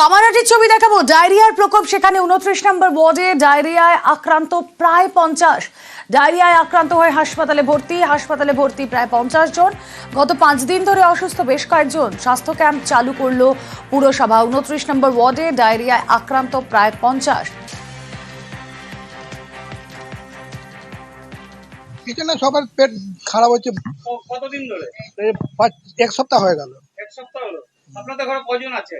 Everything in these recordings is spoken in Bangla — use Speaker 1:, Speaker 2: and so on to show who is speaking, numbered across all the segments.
Speaker 1: কামারহাটির ছবি দেখাবো। ডায়রিয়ার প্রকোপ সেখানে 29 নম্বর ওয়ার্ডে ডায়রিয়ায় আক্রান্ত প্রায় 50। ডায়রিয়ায় আক্রান্ত হয়ে হাসপাতালে ভর্তি প্রায় 50 জন। গত 5 দিন ধরে অসুস্থ বেশ কয়েকজন। স্বাস্থ্য ক্যাম্প চালু করলো পুরসভা। 29 নম্বর ওয়ার্ডে ডায়রিয়ায় আক্রান্ত প্রায় 50।
Speaker 2: এখানে সবার পেট খারাপ হচ্ছে।
Speaker 3: কতদিন ধরে?
Speaker 2: এক সপ্তাহ হয়ে গেল।
Speaker 3: এক সপ্তাহ হলো। আপনাদের ঘরে কজন আছে?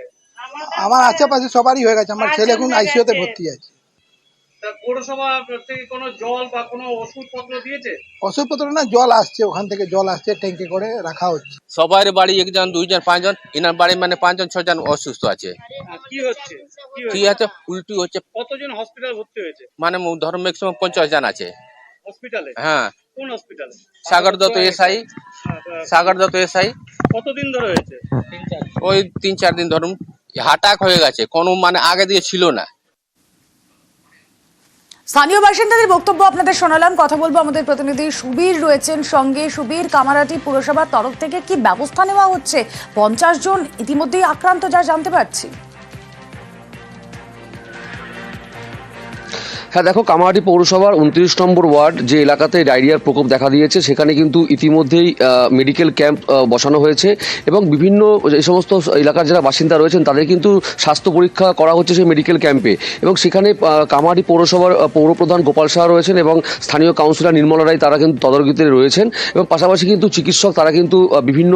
Speaker 2: আমার আশেপাশে সবারই হয়ে গেছে। আমার ছেলে এখন আইসিইউতে ভর্তি আছে।
Speaker 3: তা পৌরসভা থেকে কোনো জল বা কোনো ওষুধপত্র দিয়েছে?
Speaker 2: ওষুধপত্র না, জল আসছে, ওখান থেকে জল আসছে, ট্যাঙ্কে করে রাখা হচ্ছে।
Speaker 4: সবার বাড়ি একজন দুইজন পাঁচজন, এনার বাড়ি মানে 5 জন 6 জন অসুস্থ আছে।
Speaker 3: কি হচ্ছে?
Speaker 4: কি আছে? উল্টি হচ্ছে।
Speaker 3: কতজন হসপিটাল ভর্তি হয়েছে?
Speaker 4: মানে ধরো ম্যাক্সিমাম 50 জন আছে
Speaker 3: হসপিটালে?
Speaker 4: হ্যাঁ।
Speaker 3: কোন হসপিটালে?
Speaker 4: সাগর দত্ত এসআই।
Speaker 3: কতদিন ধরে হয়েছে?
Speaker 4: ওই 3-4 দিন ধরুন হাটাক হয়ে গেছে, কোনো মানে আগে দিয়ে ছিল না।
Speaker 1: স্থানীয় বাসিন্দাদের বক্তব্য আপনাদের শোনালাম। কথা বলবো আমাদের প্রতিনিধি সুবীর রয়েছেন সঙ্গে। সুবীর, কামারহাটি পুরসভার তরফ থেকে কি ব্যবস্থা নেওয়া হচ্ছে? 50 জন ইতিমধ্যেই আক্রান্ত যা জানতে পারছি।
Speaker 5: হ্যাঁ, দেখো, কামারহাটি পৌরসভার 29 নম্বর ওয়ার্ড যে এলাকাতে ডায়রিয়ার প্রকোপ দেখা দিয়েছে সেখানে কিন্তু ইতিমধ্যেই মেডিকেল ক্যাম্প বসানো হয়েছে এবং বিভিন্ন যে সমস্ত এলাকার যারা বাসিন্দা রয়েছেন তাদের কিন্তু স্বাস্থ্য পরীক্ষা করা হচ্ছে সেই মেডিকেল ক্যাম্পে। এবং সেখানে কামারহাটি পৌরসভার পৌরপ্রধান গোপাল সাহা রয়েছেন এবং স্থানীয় কাউন্সিলর নির্মলা রায়, তারা কিন্তু তদারকিতে রয়েছেন। এবং পাশাপাশি কিন্তু চিকিৎসক তারা কিন্তু বিভিন্ন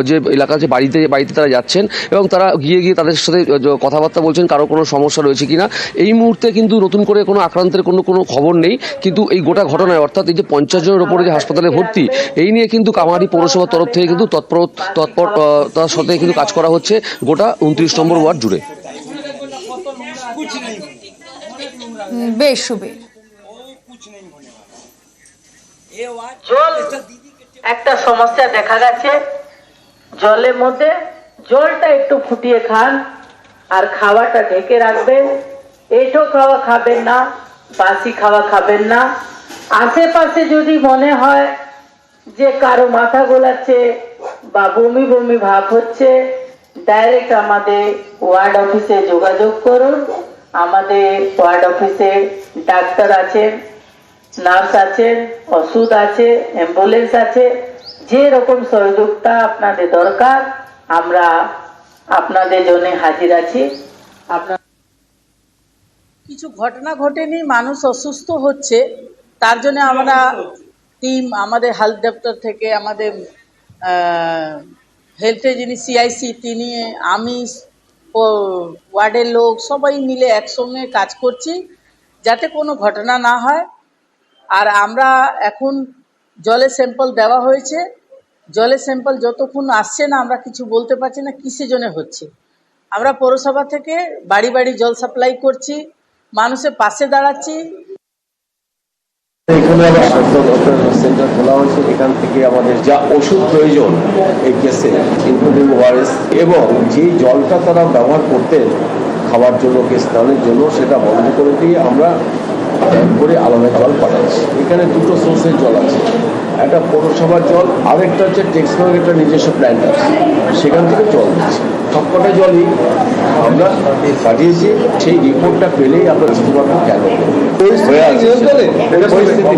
Speaker 5: যে এলাকার যে বাড়িতে তারা যাচ্ছেন এবং তারা গিয়ে তাদের সাথে কথাবার্তা বলছেন কারো কোনো সমস্যা রয়েছে কিনা। এই মুহূর্তে কিন্তু নতুন করে কোনো আক্রান্তের কোনো খবর নেই, কিন্তু এই গোটা ঘটনায় অর্থাৎ এই যে 50 জনের উপরে যে হাসপাতালে ভর্তি, এই নিয়ে কিন্তু কামারহাটি পৌরসভার তরফ থেকে কিন্তু তৎপরতার সাথে কিন্তু কাজ করা হচ্ছে গোটা 29 নম্বর ওয়ার্ড জুড়ে।
Speaker 1: বেশ সুবীর।
Speaker 6: জল একটা সমস্যা দেখা গেছে। জলের মধ্যে জলটা একটু ফুটিয়ে খান আর খাওয়াটা ঢেকে রাখবেন। এঁটো খাওয়া খাবেন না, বাসি খাওয়া খাবেন না। আশেপাশে যদি মনে হয় যে কারো মাথা গোলাচ্ছে বা বমি বমি ভাব হচ্ছে, ডাইরেক্ট আমাদের ওয়ার্ড অফিসে যোগাযোগ করুন। আমাদের ওয়ার্ড অফিসে ডাক্তার আছেন, নার্স আছেন, ওষুধ আছে, অ্যাম্বুলেন্স আছে। যে রকম সহযোগিতা আপনাদের দরকার আমরা আপনাদের জন্য হাজির আছি। আপনার কিছু ঘটনা ঘটেনি, মানুষ অসুস্থ হচ্ছে, তার জন্য আমরা টিম, আমাদের হেলথ দপ্তর থেকে, আমাদের হেলথে যিনি সিআইসি তিনি, আমি, ওয়ার্ডের লোক সবাই মিলে একসঙ্গে কাজ করছি যাতে কোনো ঘটনা না হয়। আর আমরা এখন জলের স্যাম্পল দেওয়া হয়েছে। জলের স্যাম্পল যতক্ষণ আসছে না আমরা কিছু বলতে পারছি না কিসের জন্য হচ্ছে। আমরা পৌরসভা থেকে বাড়ি বাড়ি জল সাপ্লাই করছি, মানুষের পাশে দাঁড়াচ্ছি।
Speaker 7: এখানে আবার স্বাস্থ্য দপ্তর সেন্টার খোলা হয়েছে। এখান থেকে আমাদের যা ওষুধ প্রয়োজন এই কেসে, ইনক্লুডিং ওআরএস, এবং যে জলটা তারা ব্যবহার করতেন খাওয়ার জন্য, স্নানের জন্য, সেটা বন্ধ করে দিয়ে আমরা করে আলাদা জল পাঠাচ্ছি। এখানে দুটো সোর্সের জল আছে, একটা পৌরসভার জল, আরেকটা হচ্ছে টেক্সনোর একটা নিজস্ব প্ল্যান্ট আছে, সেখান থেকে জল দিচ্ছি। সবকটা জলই আমরা পাঠিয়েছি। সেই রিপোর্টটা পেলেই আমরা বুঝতে পারবো কেন পরিস্থিতি